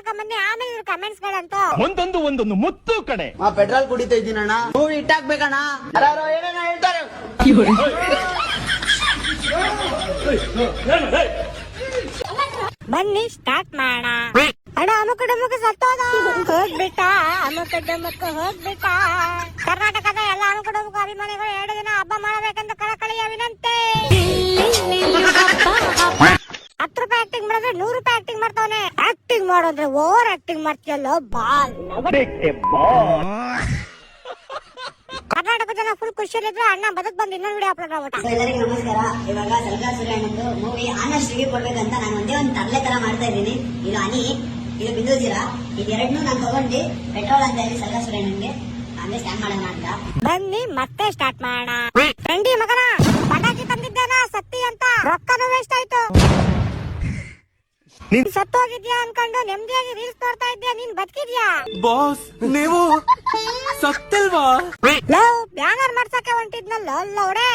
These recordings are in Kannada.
ನೋಡ್ಕೊಂಡ್ ಬನ್ನಿ, ಆಮೇಲೆ ಕಮೆಂಟ್ಸ್ ಗಳಂತೂ ಒಂದೊಂದು ಮುತ್ತು ಕಡೆ. ಪೆಟ್ರೋಲ್ ಕುಡಿತಾ ಇದ್ದೀನಣ್ಣ, ಮೂವಿ ಇಟ್ಟಾಕ್ಬೇಕಣ್ಣ, ಏನೇನ ಹೇಳ್ತಾರೆ. ಬನ್ನಿ ಸ್ಟಾರ್ಟ್ ಮಾಡೋಣ. ಅಣ್ಣ ಅಮುಕ ಡಮುಕ ಸತ್ತೋದ ಹೋಗ್ಬಿಟ್ಟ, ಅಮುಕ ಡಮುಕ ಹೋಗ್ಬಿಟ್ಟ. ಕರ್ನಾಟಕದ ಎಲ್ಲ ಅಮುಕ ಡಮುಕ ಅಭಿಮಾನಿಗಳು 2 ದಿನ ಹಬ್ಬ ಮಾಡಬೇಕಂತ ಕಳಕಳಿಯ ವಿನಂತಿ. 10 ರೂಪಾಯಿ ಆಕ್ಟಿಂಗ್ ಮಾಡಿದ್ರೆ 100 ರೂಪಾಯಿ ಆಕ್ಟಿಂಗ್ ಮಾಡ್ತಾವನೆ. ಆಕ್ಟಿಂಗ್ ಮಾಡೋದ್ರೆ ಓವರ್ ಆಕ್ಟಿಂಗ್ ಮಾಡ್ತೀಯಲ್ಲ ಬಾಲ್. ಕರ್ನಾಟಕ ಜನ ಫುಲ್ ಖುಷಿಯಲ್ಲಿದ್ರೆ ಅಣ್ಣ ಬದುಕ್ ಬಂದು ಇನ್ನೊಂದು ವಿಡಿಯೋ ಅಪ್ಲೋಡ್ ಮಾಡ್ಬಿಟ್ಟ. ಎಲ್ಲರಿಗೂ ನಮಸ್ಕಾರ. ಇವಾಗ ಸಲ್ಗಾರ್ ಸೂರ್ಯಣ್ಣಂದು ಮೂವಿ ಆನಸ್ಟ್ ರಿವ್ಯೂ ಕೊಡ್ಬೇಕಂತ ನಾನು ಒಂದೇ ಒಂದು ತರಲೆ ತರ ಮಾಡ್ತಾ ಇದ್ದೀನಿ. ಇದು ಹನಿ, ಇದು ಬಿಂದು ಜೀರಾ, ಇದೆರಡನ್ನೂ ನಾನು ತಗೊಂಡು ಪೆಟ್ರೋಲ್ ಅಂತ ಹೇಳಿ ಸಲ್ಗಾರ್ ಸೂರ್ಯಣ್ಣನ್ಗೆ ಹಂಗೆ ಸ್ಕ್ಯಾನ್ ಮಾಡೋಣ ಅಂತ. ಬನ್ನಿ ಮತ್ತೆ ಸ್ಟಾರ್ಟ್ ಮಾಡೋಣ. ಫ್ರೆಂಡಿ ಮಗನ ಪಟಾಕಿ ತಂದಿದ್ದೇನ ಸತ್ತಿ ಅಂತ ರೊಕ್ಕನೂ ವೇಸ್ಟ್ ಆಯ್ತು. ಸತ್ತೋಗಿದ್ಯಾ ಅನ್ಕೊಂಡು ನೆಮ್ಮದಿಯಾಗಿ ರೀಲ್ಸ್ ನೋಡ್ತಾ ಇದ್ಯಾ, ನೀನ್ ಬದುಕಿದ್ಯಾ? ಬಾಸ್ ನೀವು ಸತ್ತಿಲ್ವಾ? Love banner ಮಾಡ್ಸಕ್ಕೆ ಹೊಂಟಿದ್ನಲ್ಲ ಲೌಡೆ.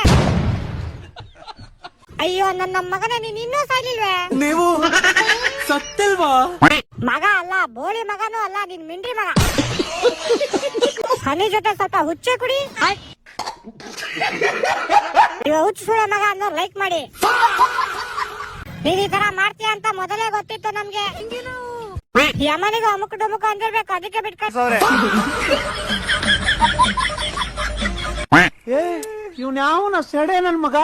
ಅಯ್ಯೋ ನನ್ನ ಮಗನೇ, ನೀನ್ ಇನ್ನೂ ಸಾಯ್ಲಿಲ್ವೇ? ನೀವು ಸತ್ತಿಲ್ವಾ? ಮಗ ಅಲ್ಲ, ಬೋಳಿ ಮಗನೂ ಅಲ್ಲ, ನೀನ್ ಮಿಂಡ್ರಿ ಮಗ. ಹನಿ ಜೊತೆ ಸ್ವಲ್ಪ ಹುಚ್ಚೆ ಕುಡಿ. ಇವ ಹುಚ್ಚ ಸುಳ ಮಗ ಅನ್ನೋ ಲೈಕ್ ಮಾಡಿ. ನೀನ್ ಈ ತರ ಮಾಡ್ತೀಯ ಅಂತ ಮೊದಲೇ ಗೊತ್ತಿತ್ತು ನಮ್ಗೆ. ಯಮನಿಗೂ ಅಮುಕ್ ಡುಮುಕ್ ಅಂದಿರ್ಬೇಕು, ಅದಕ್ಕೆ ಬಿಟ್ಕೊಂಡು. ಇವ್ನ ಯಾವನ ಸೆಡೆ ನನ್ ಮಗ.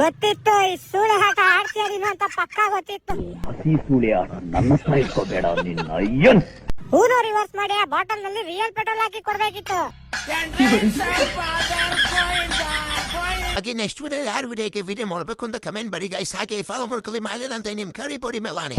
ಗೊತ್ತಿತ್ತು ಈ ಸೂಳೆ ಆಟ ಆಡ್ತೀಯ ನೀನು ಅಂತ ಪಕ್ಕಾ ಗೊತ್ತಿತ್ತು. ಹಸಿ ಸೂಳೆ ಆಟ ನನ್ನ ಹತ್ರ ಇಟ್ಕೋಬೇಡ ನಿನ್ನ ಅಯ್ಯನ್. ಊರು ರಿವರ್ಸ್ ಮಾಡಿ ಆ ಬಾಟಲ್ ನಲ್ಲಿ ರಿಯಲ್ ಪೆಟ್ರೋಲ್ ಹಾಕಿ ಕೊಡ್ಬೇಕಿತ್ತು. ಹಾಗೆ ನೆಕ್ಸ್ಟ್ ವಿಡಿಯೋ ಯಾರು ವಿಡಿಯೋಕ್ಕೆ ವಿಡಿಯೋ ಮಾಡಬೇಕು ಅಂತ ಕಮೆಂಟ್ ಬರಿ ಗೈಸ್. ಹಾಗೆ ಫಾಲೋ ಮಾಡ್ಕೊಳ್ಳಿ, ಮಾಡಿ ಅಂತ ನಿಮ್ ಕರಿ ಬೋಡಿ ಮೇಲಾನೆ.